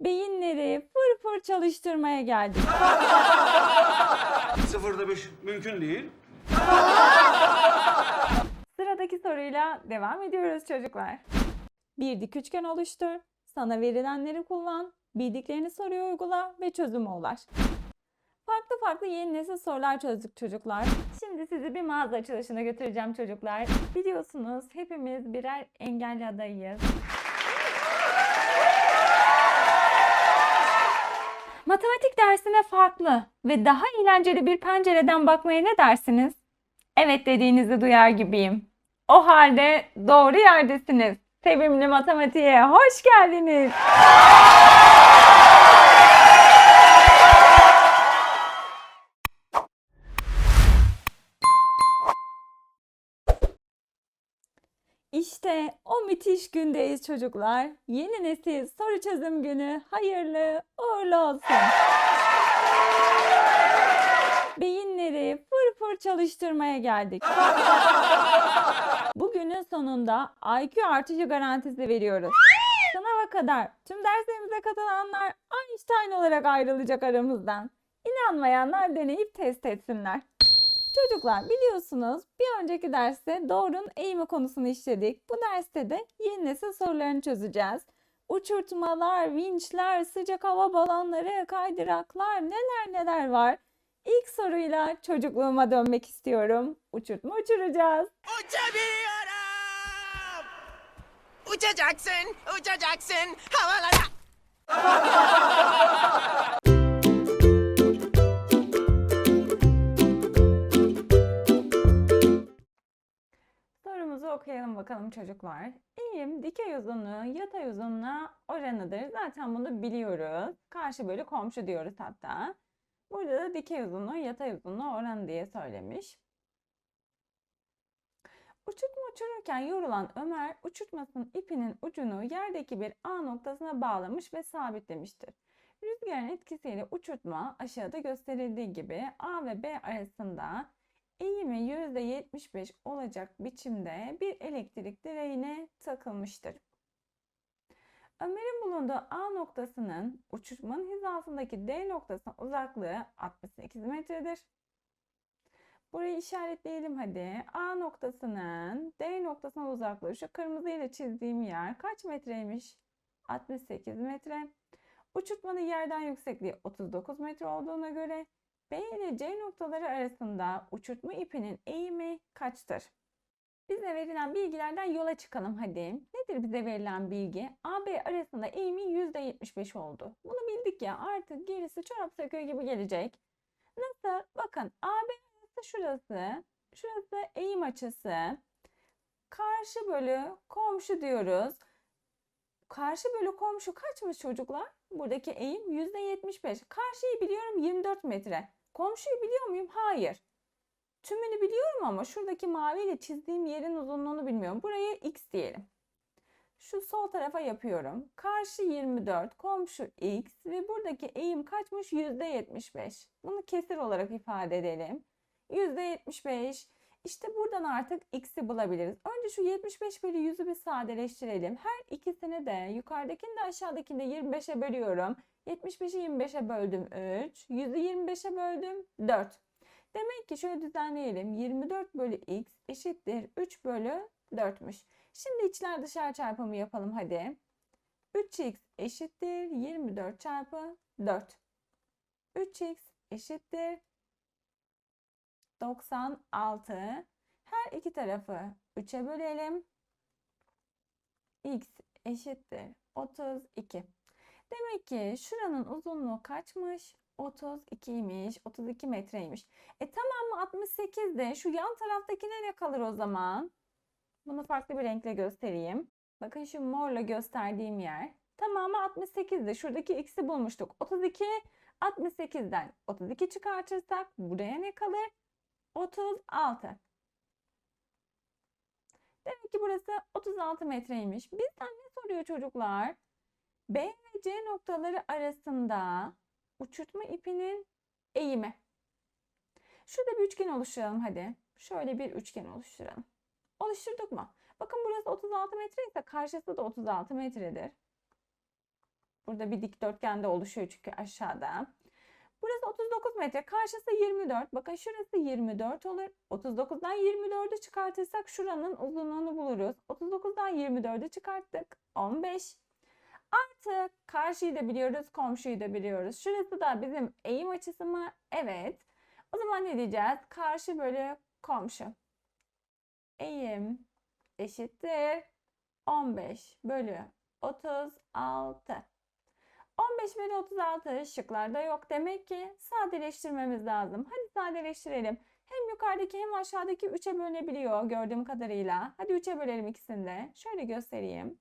Beyinleri fır fır çalıştırmaya geldik. Sıfırda 5 mümkün değil. Sıradaki soruyla devam ediyoruz çocuklar. Bir dik üçgen oluştur. Sana verilenleri kullan. Bildiklerini soruya uygula ve çözüme ulaş. Farklı yeni nesil sorular çözdük çocuklar. Şimdi sizi bir mağaza açılışına götüreceğim çocuklar. Biliyorsunuz hepimiz birer engelli adayıyız. Matematik dersine farklı ve daha eğlenceli bir pencereden bakmaya ne dersiniz? Evet dediğinizi duyar gibiyim. O halde doğru yerdesiniz. Sevimli matematiğe hoş geldiniz. İşte o müthiş gündeyiz çocuklar. Yeni nesil soru çözüm günü hayırlı uğurlu olsun. Beyinleri fır fır çalıştırmaya geldik. Bugünün sonunda IQ artışı garantisi veriyoruz. Sınava kadar tüm derslerimize katılanlar Einstein olarak ayrılacak aramızdan. İnanmayanlar deneyip test etsinler. Çocuklar biliyorsunuz bir önceki derste doğrunun eğimi konusunu işledik. Bu derste de yeni nesil sorularını çözeceğiz. Uçurtmalar, vinçler, sıcak hava balonları, kaydıraklar neler var. İlk soruyla çocukluğuma dönmek istiyorum. Uçurtma uçuracağız. Uçabiliyorum. Uçacaksın havalara. Sorumuzu okuyalım bakalım çocuklar. Eğim dikey uzunluğu yatay uzunluğa oranıdır. Zaten bunu biliyoruz. Karşı bölü komşu diyoruz hatta. Burada da dikey uzunluğu yatay uzunluğu oranı diye söylemiş. Uçurtma uçururken yorulan Ömer uçurtmasının ipinin ucunu yerdeki bir A noktasına bağlamış ve sabitlemiştir. Rüzgarın etkisiyle uçurtma aşağıda gösterildiği gibi A ve B arasında eğimi %75 olacak biçimde bir elektrik direğine takılmıştır. Ömer'in bulunduğu A noktasının uçurtmanın hizasındaki D noktasına uzaklığı 68 metredir. Burayı işaretleyelim hadi. A noktasının D noktasına uzaklığı şu kırmızıyla çizdiğim yer kaç metreymiş? 68 metre. Uçurtmanın yerden yüksekliği 39 metre olduğuna göre B ile C noktaları arasında uçurtma ipinin eğimi kaçtır? Bize verilen bilgilerden yola çıkalım hadi. Nedir bize verilen bilgi? AB arasında eğimi %75 oldu. Bunu bildik ya, artık gerisi çorap söküğü gibi gelecek. Nasıl? Bakın AB arası şurası. Şurası eğim açısı. Karşı bölü komşu diyoruz. Karşı bölü komşu kaçmış çocuklar? Buradaki eğim %75. Karşıyı biliyorum 24 metre. Komşuyu biliyor muyum? Hayır. Tümünü biliyorum ama şuradaki maviyle çizdiğim yerin uzunluğunu bilmiyorum. Buraya x diyelim. Şu sol tarafa yapıyorum. Karşı 24, komşu x ve buradaki eğim kaçmış? %75. Bunu kesir olarak ifade edelim. %75. İşte buradan artık x'i bulabiliriz. Önce şu 75 bölü 100'ü bir sadeleştirelim. Her ikisini de yukarıdakini de aşağıdakini de 25'e bölüyorum. 75'i 25'e böldüm 3. 100'ü 25'e böldüm 4. Demek ki şöyle düzenleyelim. 24 bölü x eşittir 3 bölü 4'müş. Şimdi içler dışlar çarpımı yapalım hadi. 3x eşittir 24 çarpı 4. 3x eşittir 96. Her iki tarafı 3'e bölelim. X eşittir 32. Demek ki şuranın uzunluğu kaçmış? 32'ymiş. 32 metreymiş. Tamam mı? 68 de şu yan taraftakine ne kalır o zaman? Bunu farklı bir renkle göstereyim. Bakın şu morla gösterdiğim yer. Tamamı 68'de. Şuradaki x'i bulmuştuk. 32, 68'den 32 çıkartırsak buraya ne kalır? 36. Demek ki burası 36 metreymiş. Bizden ne soruyor çocuklar? B ve C noktaları arasında uçurtma ipinin eğimi. Şurada bir üçgen oluşturalım hadi. Şöyle bir üçgen oluşturalım. Oluşturduk mu? Bakın burası 36 metre ise karşısı da 36 metredir. Burada bir dikdörtgen de oluşuyor çünkü aşağıda. Burası 39 metre. Karşısı 24. Bakın şurası 24 olur. 39'dan 24'ü çıkartırsak şuranın uzunluğunu buluruz. 39'dan 24'ü çıkarttık. 15. Artık karşıyı da biliyoruz, komşuyu da biliyoruz. Şurası da bizim eğim açısı mı? Evet. O zaman ne diyeceğiz? Karşı bölü komşu. Eğim eşittir 15 bölü 36. 15 bölü 36 şıklarda yok. Demek ki sadeleştirmemiz lazım. Hadi sadeleştirelim. Hem yukarıdaki hem aşağıdaki 3'e bölünebiliyor gördüğüm kadarıyla. Hadi 3'e bölelim ikisini de. Şöyle göstereyim.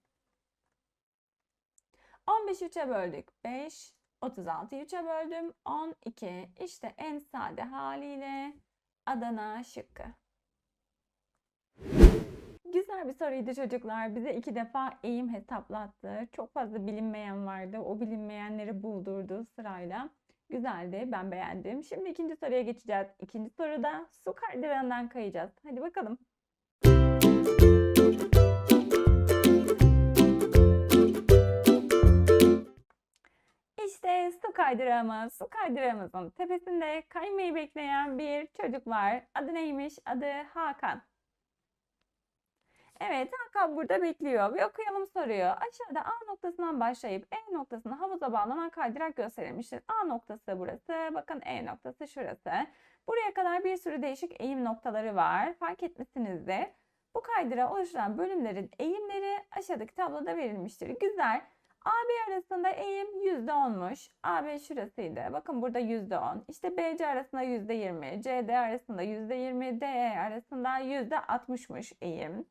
15'i 3'e böldük. 5. 36'yı 3'e böldüm. 12. İşte en sade haliyle Adana şıkkı. Güzel bir soruydu çocuklar. Bize 2 defa eğim hesaplattı. Çok fazla bilinmeyen vardı. O bilinmeyenleri buldurdu sırayla. Güzeldi. Ben beğendim. Şimdi ikinci soruya geçeceğiz. İkinci soruda su kaydırandan kayacağız. Hadi bakalım. İşte su kaydırağımız. Su kaydırağımızın tepesinde kaymayı bekleyen bir çocuk var. Adı neymiş? Adı Hakan. Evet, Hakan burada bekliyor ve okuyalım soruyu. Aşağıda A noktasından başlayıp E noktasına havuza bağlanan kaydırak gösterilmiştir. A noktası burası, bakın E noktası şurası. Buraya kadar bir sürü değişik eğim noktaları var. Fark etmişsinizdir. Bu kaydırağı oluşturan bölümlerin eğimleri aşağıdaki tabloda verilmiştir. Güzel. AB arasında eğim %10'muş. AB şurasıydı. Bakın burada %10. İşte BC arasında %20, CD arasında %20, DE arasında %60'mış eğim.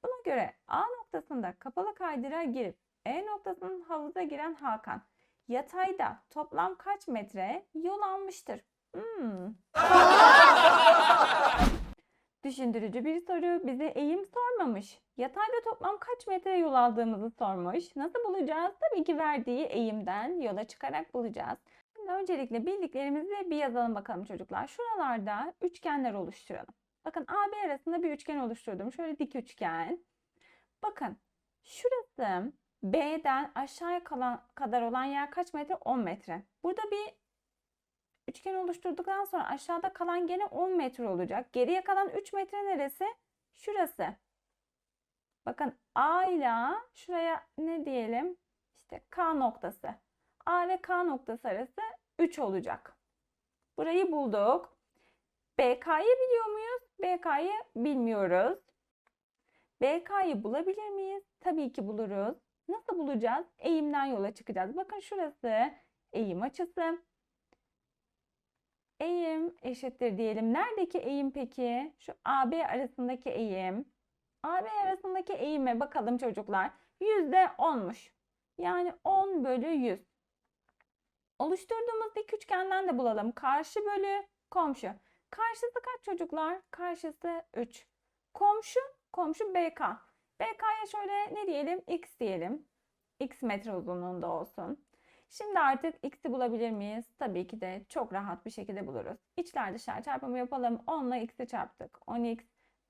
Buna göre A noktasında kapalı kaydırağa girip E noktasının havuza giren Hakan yatayda toplam kaç metre yol almıştır? Düşündürücü bir soru. Bize eğim sormamış. Yatayda toplam kaç metre yol aldığımızı sormuş. Nasıl bulacağız? Tabii ki verdiği eğimden yola çıkarak bulacağız. Şimdi öncelikle bildiklerimizi bir yazalım bakalım çocuklar. Şuralarda üçgenler oluşturalım. Bakın AB arasında bir üçgen oluşturdum. Şöyle dik üçgen. Bakın şurası B'den aşağıya kadar olan yer kaç metre? 10 metre. Burada bir üçgen oluşturduktan sonra aşağıda kalan gene 10 metre olacak. Geriye kalan 3 metre neresi? Şurası. Bakın A ile şuraya ne diyelim? İşte K noktası. A ve K noktası arası 3 olacak. Burayı bulduk. BK'yı biliyor muyuz? BK'yı bilmiyoruz. BK'yı bulabilir miyiz? Tabii ki buluruz. Nasıl bulacağız? Eğimden yola çıkacağız. Bakın şurası eğim açısı. Eğim eşittir diyelim. Neredeki eğim peki? Şu AB arasındaki eğim. AB arasındaki eğime bakalım çocuklar. %10'muş. Yani 10 bölü 100. Oluşturduğumuz dik üçgenden de bulalım. Karşı bölü komşu. Karşısı kaç çocuklar? Karşısı 3. Komşu BK. BK'ya şöyle ne diyelim? X diyelim. X metre uzunluğunda olsun. Şimdi artık x'i bulabilir miyiz? Tabii ki de çok rahat bir şekilde buluruz. İçler dışlar çarpımı yapalım. 10 ile x'i çarptık. 10x.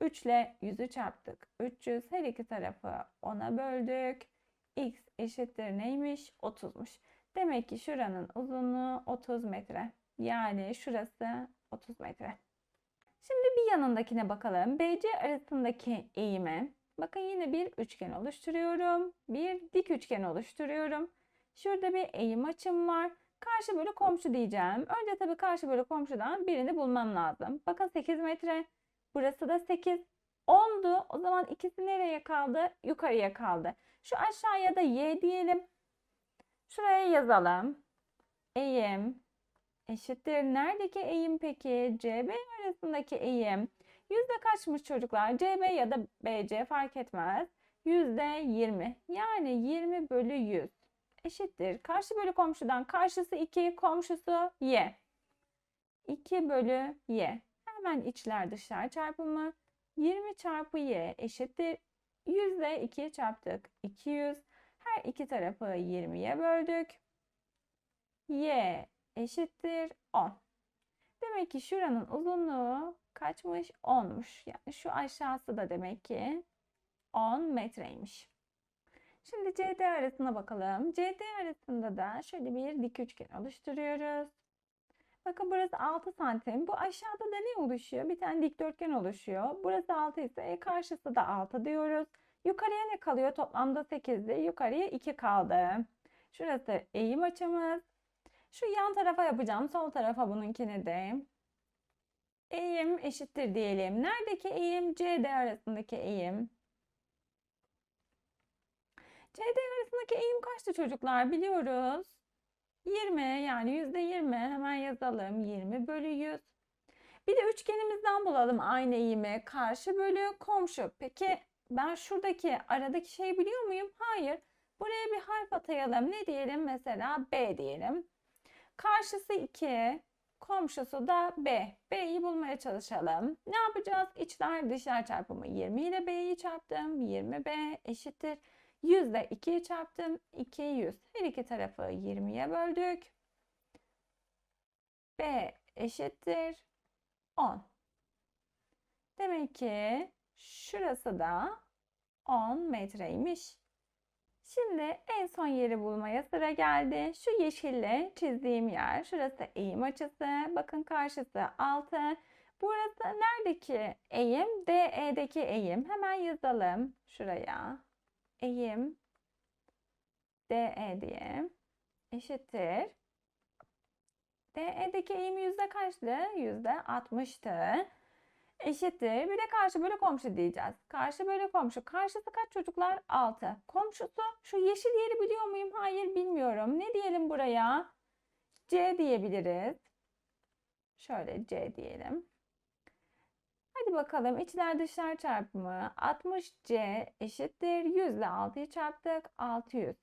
3 ile 100'ü çarptık. 300. Her iki tarafı 10'a böldük. X eşittir neymiş? 30'muş. Demek ki şuranın uzunluğu 30 metre. Yani şurası 30 metre. Şimdi bir yanındakine bakalım. BC arasındaki eğime. Bakın yine bir üçgen oluşturuyorum. Bir dik üçgen oluşturuyorum. Şurada bir eğim açım var. Karşı bölü komşu diyeceğim. Önce tabii karşı bölü komşudan birini bulmam lazım. Bakın 8 metre. Burası da 8. 10'du. O zaman ikisi nereye kaldı? Yukarıya kaldı. Şu aşağıya da y diyelim. Şuraya yazalım. Eğim eşittir. Neredeki eğim peki? CB arasındaki eğim. Yüzde kaçmış çocuklar? CB ya da BC fark etmez. %20. Yani 20 bölü 100 eşittir. Karşı bölü komşudan karşısı 2, komşusu y. 2 bölü y. Hemen içler dışlar çarpımı. 20 çarpı y eşittir. Yüzde 2 çarptık. 200. Her iki tarafı 20'ye böldük. Y eşittir 10. Demek ki şuranın uzunluğu kaçmış? 10'muş. Yani şu aşağısı da demek ki 10 metreymiş. Şimdi CD arasına bakalım. CD arasında da şöyle bir dik üçgen oluşturuyoruz. Bakın burası 6 santim. Bu aşağıda da ne oluşuyor? Bir tane dikdörtgen oluşuyor. Burası 6 ise karşısı da 6 diyoruz. Yukarıya ne kalıyor? Toplamda 8'di. Yukarıya 2 kaldı. Şurası eğim açımız. Şu yan tarafa yapacağım. Sol tarafa bununkini de. Eğim eşittir diyelim. Neredeki eğim? CD arasındaki eğim. CD arasındaki eğim kaçtı çocuklar? Biliyoruz. 20, yani %20, hemen yazalım. 20 bölü 100. Bir de üçgenimizden bulalım aynı eğimi. Karşı bölü komşu. Peki ben şuradaki aradaki şeyi biliyor muyum? Hayır. Buraya bir harf atayalım. Ne diyelim? Mesela B diyelim. Karşısı 2, komşusu da B. B'yi bulmaya çalışalım. Ne yapacağız? İçler dışlar çarpımı. 20 ile B'yi çarptım. 20B eşittir. 100 ile 2'yi çarptım. 200. Her iki tarafı 20'ye böldük. B eşittir 10. Demek ki şurası da 10 metreymiş. Şimdi en son yeri bulmaya sıra geldi. Şu yeşille çizdiğim yer. Şurası eğim açısı. Bakın karşısı 6. Burası neredeki eğim? DE'deki eğim. Hemen yazalım şuraya. Eğim DE diye eşittir. DE'deki eğim yüzde kaçtı? %60'tı. Eşittir. Bir de karşı bölü komşu diyeceğiz. Karşı bölü komşu. Karşısı kaç çocuklar? 6. Komşusu şu yeşil yeri biliyor muyum? Hayır, bilmiyorum. Ne diyelim buraya? C diyebiliriz. Şöyle C diyelim. Hadi bakalım, içler dışlar çarpımı 60C eşittir. 100 ile 6'yı çarptık. 600.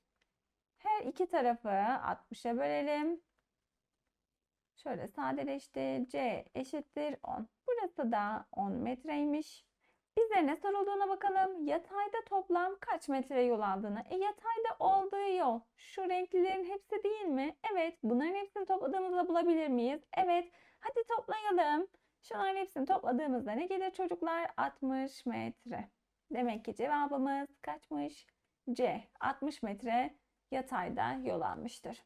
Her iki tarafı 60'a bölelim. Şöyle sadeleşti. C eşittir 10. Burası da 10 metreymiş. Bize ne sorulduğuna bakalım. Yatayda toplam kaç metre yol aldığını. Yatayda olduğu yol şu renklilerin hepsi değil mi? Evet. Bunların hepsini topladığımızda bulabilir miyiz? Evet. Hadi toplayalım. Şunların hepsini topladığımızda ne gelir çocuklar? 60 metre. Demek ki cevabımız kaçmış? C. 60 metre yatayda yol almıştır.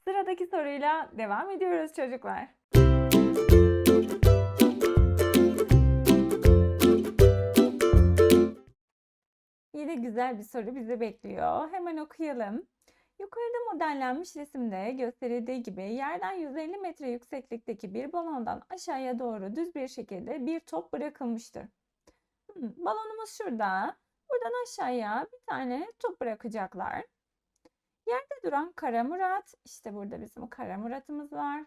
Sıradaki soruyla devam ediyoruz çocuklar. Yine güzel bir soru bizi bekliyor. Hemen okuyalım. Yukarıda modellenmiş resimde gösterildiği gibi yerden 150 metre yükseklikteki bir balondan aşağıya doğru düz bir şekilde bir top bırakılmıştır. Balonumuz şurada. Buradan aşağıya bir tane top bırakacaklar. Yerde duran Kara Murat, işte burada bizim Kara Murat'ımız var.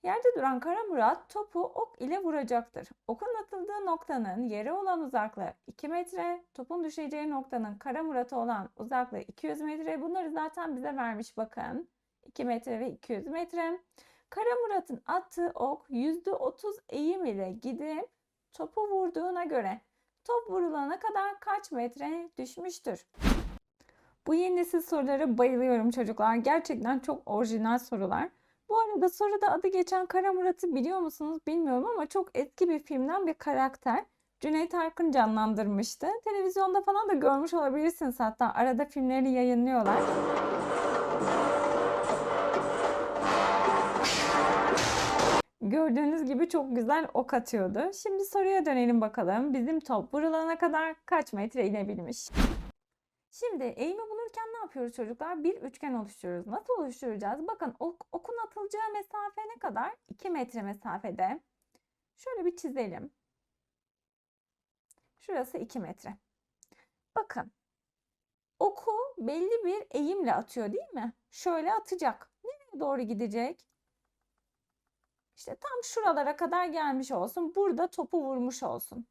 Yerde duran Kara Murat topu ok ile vuracaktır. Okun atıldığı noktanın yere olan uzaklığı 2 metre, topun düşeceği noktanın Kara Murat'a olan uzaklığı 200 metre. Bunları zaten bize vermiş bakın. 2 metre ve 200 metre. Kara Murat'ın attığı ok %30 eğim ile gidip topu vurduğuna göre top vurulana kadar kaç metre düşmüştür? Bu yeni nesil sorulara bayılıyorum çocuklar. Gerçekten çok orijinal sorular. Bu arada soruda adı geçen Kara Murat'ı biliyor musunuz bilmiyorum ama çok eski bir filmden bir karakter. Cüneyt Arkın canlandırmıştı. Televizyonda falan da görmüş olabilirsiniz, hatta arada filmleri yayınlıyorlar. Gördüğünüz gibi çok güzel ok atıyordu. Şimdi soruya dönelim bakalım. Bizim top vurulana kadar kaç metre inebilmiş? Şimdi eğimi bulurken ne yapıyoruz çocuklar? Bir üçgen oluşturuyoruz. Nasıl oluşturacağız? Bakın okun atılacağı mesafe ne kadar? 2 metre mesafede. Şöyle bir çizelim. Şurası 2 metre. Bakın. Oku belli bir eğimle atıyor değil mi? Şöyle atacak. Nereye doğru gidecek? İşte tam şuralara kadar gelmiş olsun. Burada topu vurmuş olsun.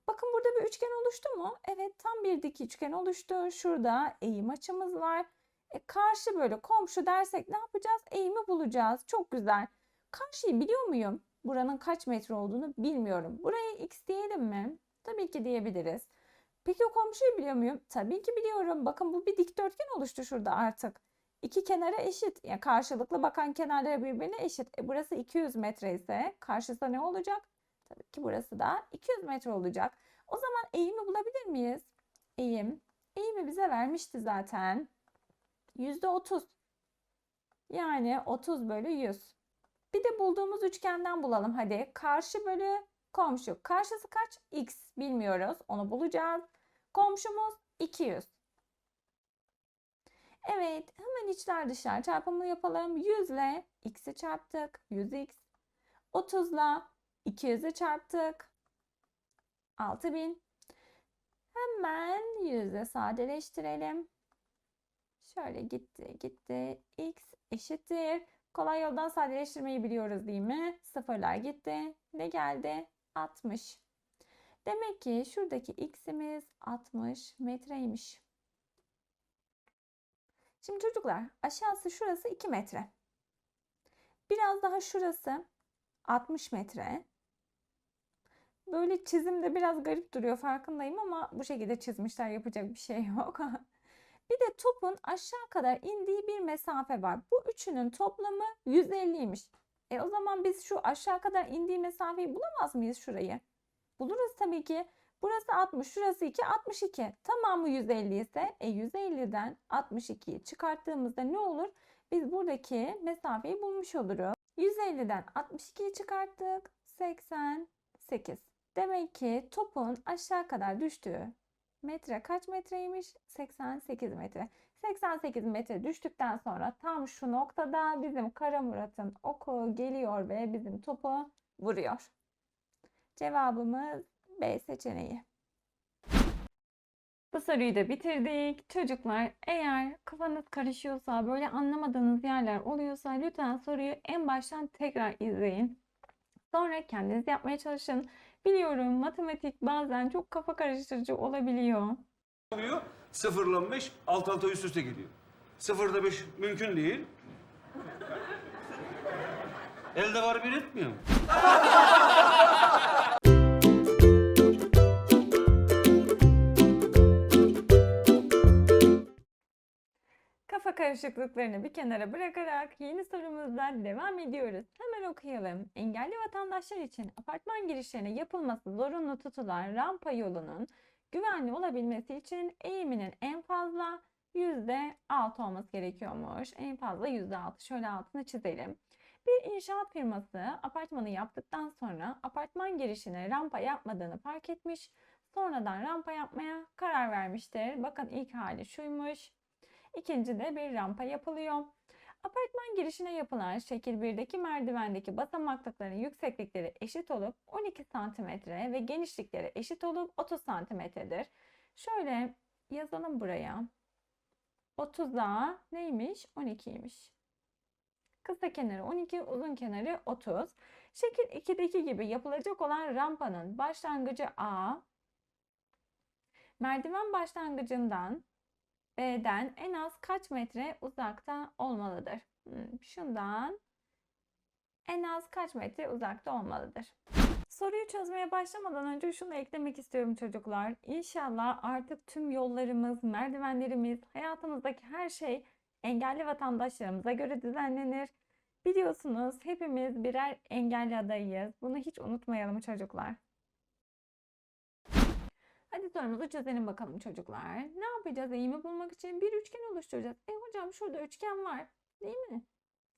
Bakın burada bir üçgen oluştu mu? Evet, tam bir dik üçgen oluştu. Şurada eğim açımız var. Karşı bölü komşu dersek ne yapacağız? Eğimi bulacağız. Çok güzel. Karşıyı biliyor muyum? Buranın kaç metre olduğunu bilmiyorum. Buraya x diyelim mi? Tabii ki diyebiliriz. Peki o komşuyu biliyor muyum? Tabii ki biliyorum. Bakın bu bir dikdörtgen oluştu şurada artık. İki kenara eşit. Yani karşılıklı bakan kenarları birbirine eşit. Burası 200 metre ise karşısı ne olacak? Tabii ki burası da 200 metre olacak. O zaman eğimi bulabilir miyiz? Eğimi bize vermişti zaten. %30. Yani 30 bölü 100. Bir de bulduğumuz üçgenden bulalım hadi. Karşı bölü komşu. Karşısı kaç? X bilmiyoruz. Onu bulacağız. Komşumuz 200. Evet, hemen içler dışlar çarpımını yapalım. 100 ile x'i çarptık. 100x. 30 ile 200'ü çarptık. 6000. Hemen 100'e sadeleştirelim. Şöyle gitti. X eşittir. Kolay yoldan sadeleştirmeyi biliyoruz değil mi? Sıfırlar gitti. Ne geldi? 60. Demek ki şuradaki x'imiz 60 metreymiş. Şimdi çocuklar aşağısı şurası 2 metre. Biraz daha şurası 60 metre. Böyle çizimde biraz garip duruyor farkındayım ama bu şekilde çizmişler, yapacak bir şey yok. Bir de topun aşağı kadar indiği bir mesafe var. Bu üçünün toplamı 150'ymiş. O zaman biz şu aşağı kadar indiği mesafeyi bulamaz mıyız şurayı? Buluruz tabii ki. Burası 60, şurası 2, 62. Tamamı 150 ise 150'den 62'yi çıkarttığımızda ne olur? Biz buradaki mesafeyi bulmuş oluruz. 150'den 62'yi çıkarttık. 88. Demek ki topun aşağı kadar düştüğü metre kaç metreymiş? 88 metre. 88 metre düştükten sonra tam şu noktada bizim Kara Murat'ın oku geliyor ve bizim topu vuruyor. Cevabımız B seçeneği. Bu soruyu da bitirdik. Çocuklar eğer kafanız karışıyorsa, böyle anlamadığınız yerler oluyorsa lütfen soruyu en baştan tekrar izleyin. Sonra kendiniz yapmaya çalışın. Biliyorum matematik bazen çok kafa karıştırıcı olabiliyor. Oluyor. 0 ile 5 alt alta üst üste geliyor. 0'da 5 mümkün değil. Elde var bir etmiyor. Kafa karışıklıklarını bir kenara bırakarak yeni sorumuzdan devam ediyoruz. Hemen okuyalım. Engelli vatandaşlar için apartman girişlerine yapılması zorunlu tutulan rampa yolunun güvenli olabilmesi için eğiminin en fazla %6 olması gerekiyormuş. En fazla %6. Şöyle altını çizelim. Bir inşaat firması apartmanı yaptıktan sonra apartman girişine rampa yapmadığını fark etmiş. Sonradan rampa yapmaya karar vermiştir. Bakın ilk hali şuymuş. İkinci de bir rampa yapılıyor. Apartman girişine yapılan şekil 1'deki merdivendeki basamaklıkların yükseklikleri eşit olup 12 cm ve genişlikleri eşit olup 30 cm'dir. Şöyle yazalım buraya. 30'a neymiş? 12'ymiş. Kısa kenarı 12, uzun kenarı 30. Şekil 2'deki gibi yapılacak olan rampanın başlangıcı A, merdiven başlangıcından B'den en az kaç metre uzakta olmalıdır? Şundan en az kaç metre uzakta olmalıdır? Soruyu çözmeye başlamadan önce şunu eklemek istiyorum çocuklar. İnşallah artık tüm yollarımız, merdivenlerimiz, hayatımızdaki her şey engelli vatandaşlarımıza göre düzenlenir. Biliyorsunuz hepimiz birer engelli adayıyız. Bunu hiç unutmayalım çocuklar. Hadi sorumuzu çözelim bakalım çocuklar. Ne yapacağız eğimi bulmak için? Bir üçgen oluşturacağız. Hocam şurada üçgen var. Değil mi?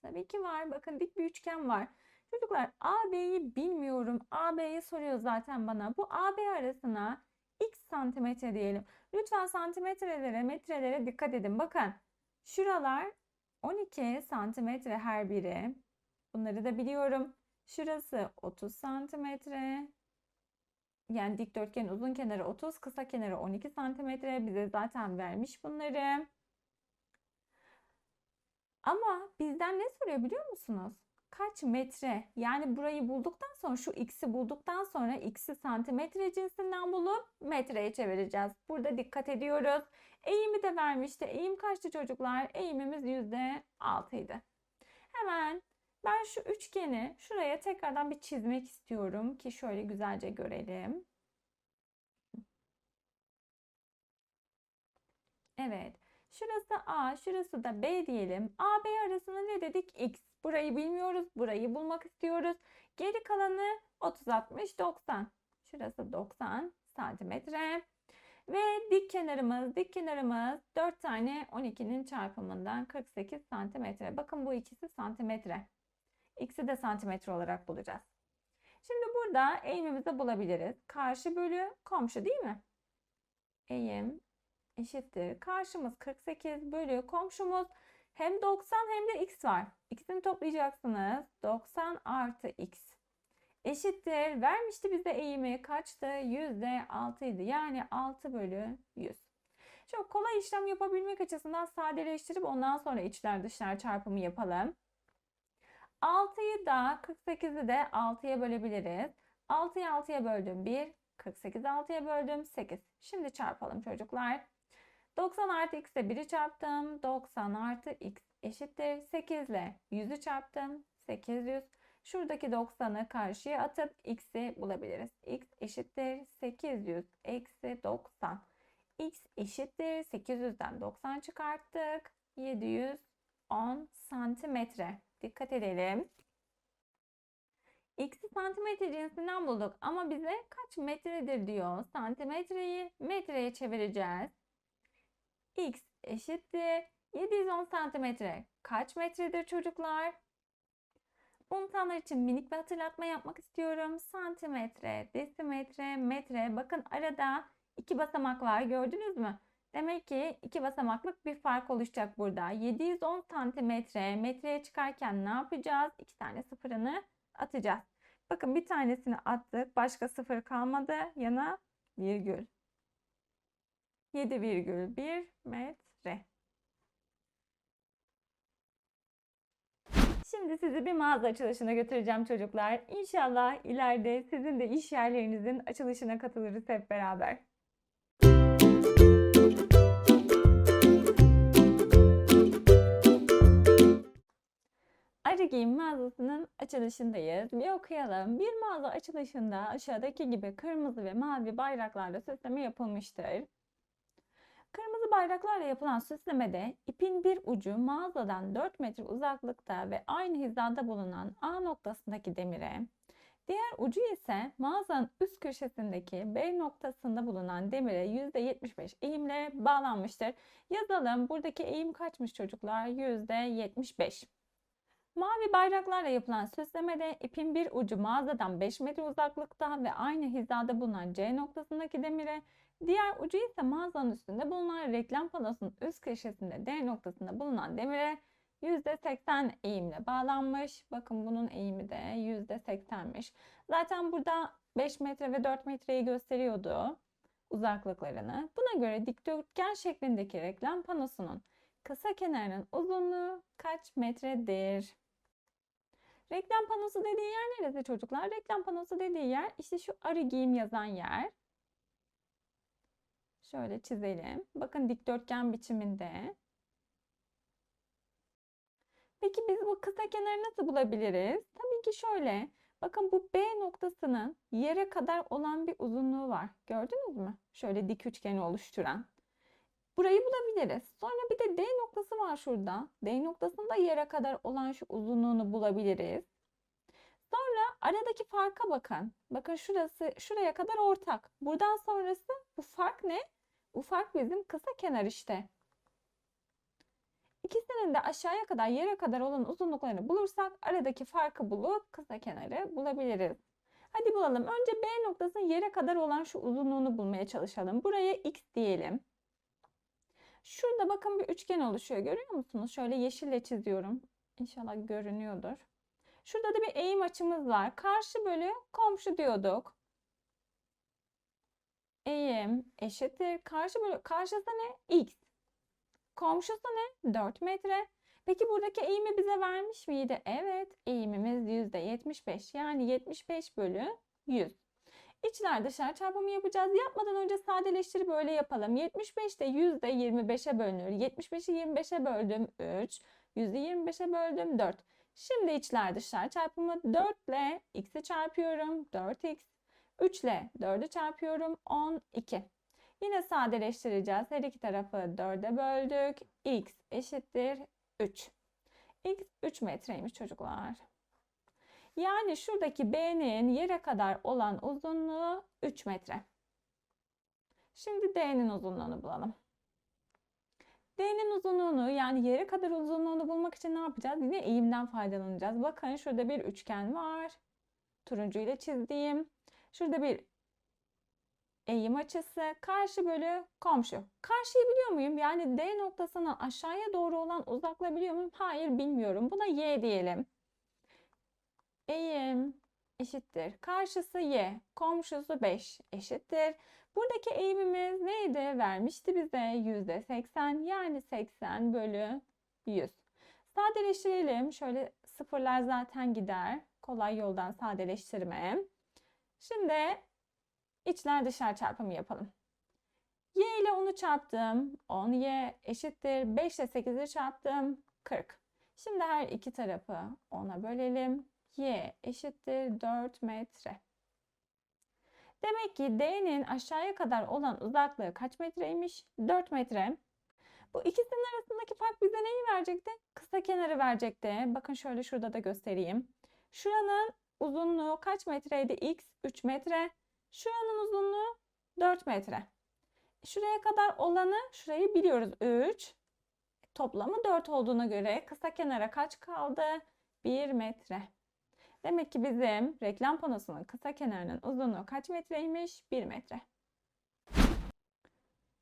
Tabii ki var. Bakın dik bir üçgen var. Çocuklar AB'yi bilmiyorum. AB'yi soruyor zaten bana. Bu AB arasına x santimetre diyelim. Lütfen santimetrelere, metrelere dikkat edin. Bakın şuralar 12 santimetre her biri. Bunları da biliyorum. Şurası 30 santimetre. Yani dikdörtgenin uzun kenarı 30, kısa kenarı 12 santimetre. Bize zaten vermiş bunları. Ama bizden ne soruyor biliyor musunuz? Kaç metre? Yani burayı bulduktan sonra, şu x'i bulduktan sonra x'i santimetre cinsinden bulup metreye çevireceğiz. Burada dikkat ediyoruz. Eğimi de vermişti. Eğim kaçtı çocuklar? Eğimimiz %6 idi. Hemen ben şu üçgeni şuraya tekrardan bir çizmek istiyorum ki şöyle güzelce görelim. Evet. Şurası A, şurası da B diyelim. A, B arasında ne dedik? X. Burayı bilmiyoruz. Burayı bulmak istiyoruz. Geri kalanı 30, 60, 90. Şurası 90 santimetre. Ve dik kenarımız 4 tane 12'nin çarpımından 48 santimetre. Bakın bu ikisi santimetre. X'i de santimetre olarak bulacağız. Şimdi burada eğimimizi bulabiliriz. Karşı bölü komşu değil mi? Eğim eşittir. Karşımız 48 bölü komşumuz hem 90 hem de x var. İkisini toplayacaksınız. 90 artı x eşittir. Vermişti bize eğimi kaçtı? %6 idi. Yani 6 bölü 100. Çok kolay işlem yapabilmek açısından sadeleştirip ondan sonra içler dışlar çarpımı yapalım. 6'yı da 48'i de 6'ya bölebiliriz. 6'yı 6'ya böldüm 1. 48'i 6'ya böldüm 8. Şimdi çarpalım çocuklar. 90 artı x ile 1'i çarptım. 90 artı x eşittir. 8 ile 100'ü çarptım. 800. Şuradaki 90'ı karşıya atıp x'i bulabiliriz. X eşittir 800 eksi 90. X eşittir 800'den 90 çıkarttık. 710 santimetre. Dikkat edelim. X'i santimetre cinsinden bulduk ama bize kaç metredir diyor. Santimetreyi metreye çevireceğiz. X eşittir 710 santimetre. Kaç metredir çocuklar? Unutanlar için minik bir hatırlatma yapmak istiyorum. Santimetre, desimetre, metre. Bakın arada 2 basamak var. Gördünüz mü? Demek ki 2 basamaklık bir fark oluşacak burada. 710 santimetre metreye çıkarken ne yapacağız? 2 tane sıfırını atacağız. Bakın bir tanesini attık. Başka sıfır kalmadı. Yana virgül. 7,1 metre. Şimdi sizi bir mağaza açılışına götüreceğim çocuklar. İnşallah ileride sizin de iş yerlerinizin açılışına katılırız hep beraber. Arı Giyim mağazasının açılışındayız. Bir okuyalım. Bir mağaza açılışında aşağıdaki gibi kırmızı ve mavi bayraklarla süsleme yapılmıştır. Kırmızı bayraklarla yapılan süslemede ipin bir ucu mağazadan 4 metre uzaklıkta ve aynı hizada bulunan A noktasındaki demire, diğer ucu ise mağazanın üst köşesindeki B noktasında bulunan demire %75 eğimle bağlanmıştır. Yazalım. Buradaki eğim kaçmış çocuklar? %75. Mavi bayraklarla yapılan süslemede ipin bir ucu mağazadan 5 metre uzaklıkta ve aynı hizada bulunan C noktasındaki demire, diğer ucu ise mağazanın üstünde bulunan reklam panosunun üst köşesinde D noktasında bulunan demire %80 eğimle bağlanmış. Bakın bunun eğimi de %80'miş. Zaten burada 5 metre ve 4 metreyi gösteriyordu uzaklıklarını. Buna göre dikdörtgen şeklindeki reklam panosunun kısa kenarının uzunluğu kaç metredir? Reklam panosu dediği yer neresi çocuklar? Reklam panosu dediği yer işte şu Arı Giyim yazan yer. Şöyle çizelim. Bakın dikdörtgen biçiminde. Peki biz bu kısa kenarı nasıl bulabiliriz? Tabii ki şöyle. Bakın bu B noktasının yere kadar olan bir uzunluğu var. Gördünüz mü? Şöyle dik üçgeni oluşturan. Burayı bulabiliriz. Sonra bir de D noktası var şurada. D noktasında yere kadar olan şu uzunluğunu bulabiliriz. Sonra aradaki farka bakın. Bakın şurası şuraya kadar ortak. Buradan sonrası bu fark ne? Bu fark bizim kısa kenar işte. İkisinin de aşağıya kadar yere kadar olan uzunluklarını bulursak aradaki farkı bulup kısa kenarı bulabiliriz. Hadi bulalım. Önce B noktasının yere kadar olan şu uzunluğunu bulmaya çalışalım. Buraya x diyelim. Şurada bakın bir üçgen oluşuyor. Görüyor musunuz? Şöyle yeşille çiziyorum. İnşallah görünüyordur. Şurada da bir eğim açımız var. Karşı bölü komşu diyorduk. Eğim eşittir. Karşı bölü karşısı ne? X. Komşusu ne? 4 metre. Peki buradaki eğimi bize vermiş miydi? Evet. Eğimimiz %75. Yani 75 bölü 100. İçler dışlar çarpımı yapacağız. Yapmadan önce sadeleştirip böyle yapalım. 75 de %25'e bölünür. 75'i 25'e böldüm 3. 100'ü 25'e böldüm 4. Şimdi içler dışlar çarpımı 4 ile x'i çarpıyorum. 4x. 3 ile 4'ü çarpıyorum. 12. Yine sadeleştireceğiz. Her iki tarafı 4'e böldük. X eşittir 3. X 3 metreymiş çocuklar. Yani şuradaki B'nin yere kadar olan uzunluğu 3 metre. Şimdi D'nin uzunluğunu bulalım. D'nin uzunluğunu yani yere kadar uzunluğunu bulmak için ne yapacağız? Yine eğimden faydalanacağız. Bakın şurada bir üçgen var. Turuncu ile çizdiğim. Şurada bir eğim açısı. Karşı bölü komşu. Karşıyı biliyor muyum? Yani D noktasından aşağıya doğru olan uzaklığı biliyor muyum? Hayır, bilmiyorum. Buna Y diyelim. Eğim eşittir. Karşısı Y. Komşusu 5 eşittir. Buradaki eğimimiz neydi? Vermişti bize %80, yani 80 bölü 100. Sadeleştirelim. Şöyle sıfırlar zaten gider. Kolay yoldan sadeleştirme. Şimdi içler dışlar çarpımı yapalım. Y ile 10'u çarptım. 10Y eşittir. 5 ile 8'i çarptım. 40. Şimdi her iki tarafı 10'a bölelim. Y eşittir 4 metre. Demek ki D'nin aşağıya kadar olan uzaklığı kaç metreymiş? 4 metre. Bu ikisinin arasındaki fark bize neyi verecekti? Kısa kenarı verecekti. Bakın şöyle şurada da göstereyim. Şuranın uzunluğu kaç metreydi? X 3 metre. Şuranın uzunluğu 4 metre. Şuraya kadar olanı, şurayı biliyoruz 3. Toplamı 4 olduğuna göre kısa kenara kaç kaldı? 1 metre. Demek ki bizim reklam panosunun kısa kenarının uzunluğu kaç metreymiş? 1 metre.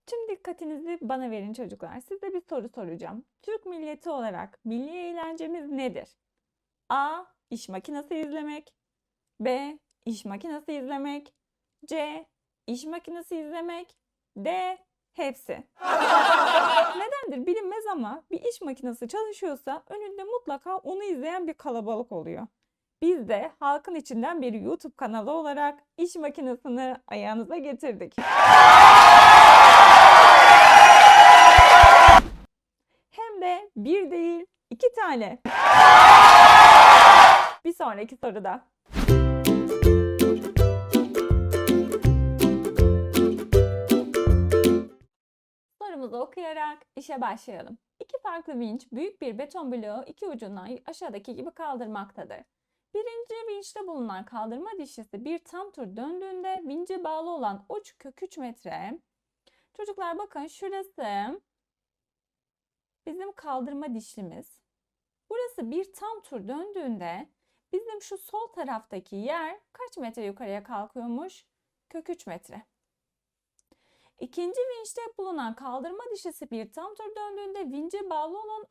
Tüm dikkatinizi bana verin çocuklar. Size bir soru soracağım. Türk milleti olarak milli eğlencemiz nedir? A. İş makinesi izlemek. B. İş makinesi izlemek. C. İş makinesi izlemek. D. Hepsi. Nedendir bilinmez ama bir iş makinesi çalışıyorsa önünde mutlaka onu izleyen bir kalabalık oluyor. Biz de halkın içinden bir YouTube kanalı olarak iş makinesini ayağınıza getirdik. Hem de bir değil, 2 tane. Bir sonraki soruda. Sorumuzu okuyarak işe başlayalım. İki farklı vinç büyük bir beton bloğu iki ucundan aşağıdaki gibi kaldırmaktadır. Birinci vinçte bulunan kaldırma dişlisi bir tam tur döndüğünde vince bağlı olan uç kök 3 metre. Çocuklar bakın şurası bizim kaldırma dişlimiz. Burası bir tam tur döndüğünde bizim şu sol taraftaki yer kaç metre yukarıya kalkıyormuş? Kök 3 metre. İkinci vinçte bulunan kaldırma dişlisi bir tam tur döndüğünde vince bağlı olan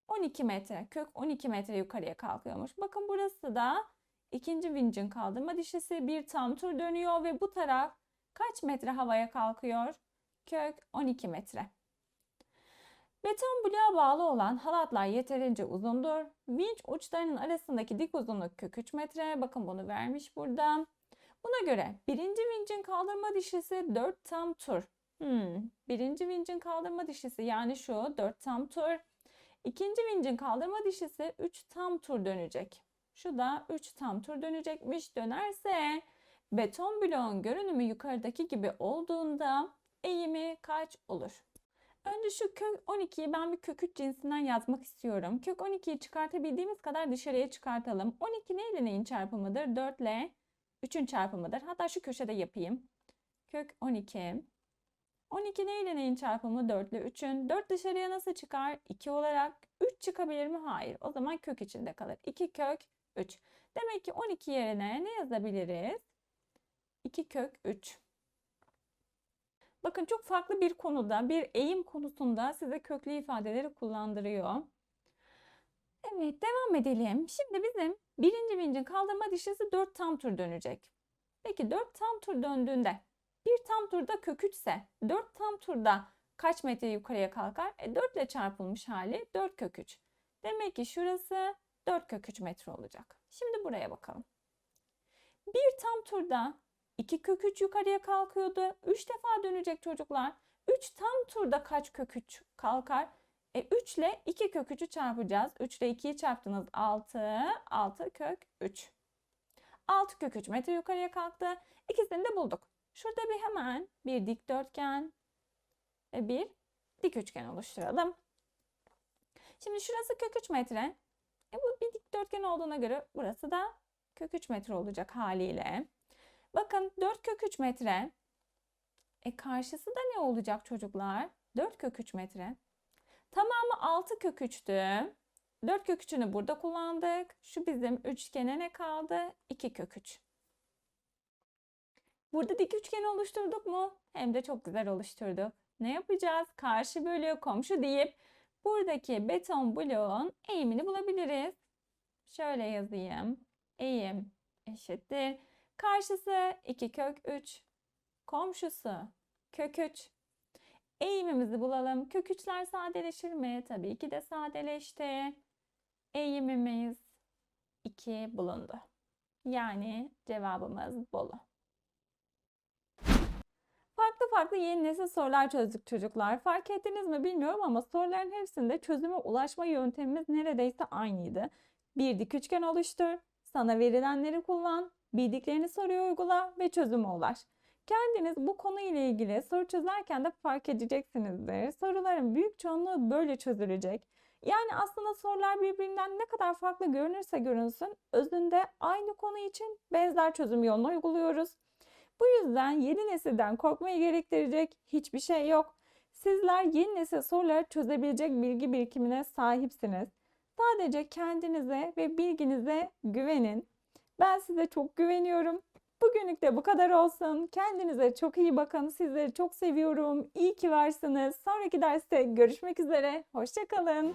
12 metre, kök 12 metre yukarıya kalkıyormuş. Bakın burası da ikinci vincin kaldırma dişlisi bir tam tur dönüyor ve bu taraf kaç metre havaya kalkıyor? Kök 12 metre. Beton bloğa bağlı olan halatlar yeterince uzundur. Vinç uçlarının arasındaki dik uzunluk kök 3 metre. Bakın bunu vermiş burada. Buna göre birinci vincin kaldırma dişlisi 4 tam tur. Birinci vincin kaldırma dişlisi yani şu 4 tam tur. İkinci vincin kaldırma dişlisi 3 tam tur dönecek. Şu da 3 tam tur dönecekmiş. Dönerse beton bloğun görünümü yukarıdaki gibi olduğunda eğimi kaç olur? Önce şu kök 12'yi ben bir kök 3 cinsinden yazmak istiyorum. Kök 12'yi çıkartabildiğimiz kadar dışarıya çıkartalım. 12 neyle neyin çarpımıdır? 4 ile 3'ün çarpımıdır. Hatta şu köşede yapayım. Kök 12. 12 neyle neyin çarpımı? 4 ile 3'ün. 4 dışarıya nasıl çıkar? 2 olarak. 3 çıkabilir mi? Hayır. O zaman kök içinde kalır. 2 kök 3. Demek ki 12 yerine ne yazabiliriz? 2 kök 3. Bakın çok farklı bir konuda, bir eğim konusunda size köklü ifadeleri kullandırıyor. Evet, devam edelim. Şimdi bizim birinci vincin kaldırma dişlisi 4 tam tur dönecek. Peki 4 tam tur döndüğünde bir tam turda kök 3 ise 4 tam turda kaç metre yukarıya kalkar? 4 ile çarpılmış hali 4 kök 3. Demek ki şurası 4 kök 3 metre olacak. Şimdi buraya bakalım. Bir tam turda 2 kök 3 yukarıya kalkıyordu. 3 defa dönecek çocuklar. 3 tam turda kaç kök 3 kalkar? 3 ile 2 kök 3'ü çarpacağız. 3 ile 2'yi çarptınız 6. 6 kök 3. 6 kök 3 metre yukarıya kalktı. İkisini de bulduk. Şurada bir hemen bir dikdörtgen ve bir dik üçgen oluşturalım. Şimdi şurası kök 3 metre. Bu bir dikdörtgen olduğuna göre burası da kök 3 metre olacak haliyle. Bakın 4 kök 3 metre Karşısı da ne olacak çocuklar? 4 kök 3 metre. Tamamı 6 kök 3'tü. 4 kök 3'ünü burada kullandık. Şu bizim üçgene ne kaldı? 2 kök 3. Burada dik üçgen oluşturduk mu? Hem de çok güzel oluşturduk. Ne yapacağız? Karşı bölü komşu deyip buradaki beton bloğun eğimini bulabiliriz. Şöyle yazayım. Eğim eşittir. Karşısı 2 kök 3. Komşusu kök 3. Eğimimizi bulalım. Kök 3'ler sadeleşir mi? Tabii ki de sadeleşti. Eğimimiz 2 bulundu. Yani cevabımız Bolu. Farklı yeni nesil sorular çözdük çocuklar. Fark ettiniz mi bilmiyorum ama soruların hepsinde çözüme ulaşma yöntemimiz neredeyse aynıydı. Bir dik üçgen oluştur, sana verilenleri kullan, bildiklerini soruya uygula ve çözüme ulaş. Kendiniz bu konuyla ilgili soru çözerken de fark edeceksinizdir. Soruların büyük çoğunluğu böyle çözülecek. Yani aslında sorular birbirinden ne kadar farklı görünürse görünsün, özünde aynı konu için benzer çözüm yolunu uyguluyoruz. Bu yüzden yeni nesilden korkmayı gerektirecek hiçbir şey yok. Sizler yeni nesil soruları çözebilecek bilgi birikimine sahipsiniz. Sadece kendinize ve bilginize güvenin. Ben size çok güveniyorum. Bugünlük de bu kadar olsun. Kendinize çok iyi bakın. Sizleri çok seviyorum. İyi ki varsınız. Sonraki derste görüşmek üzere. Hoşça kalın.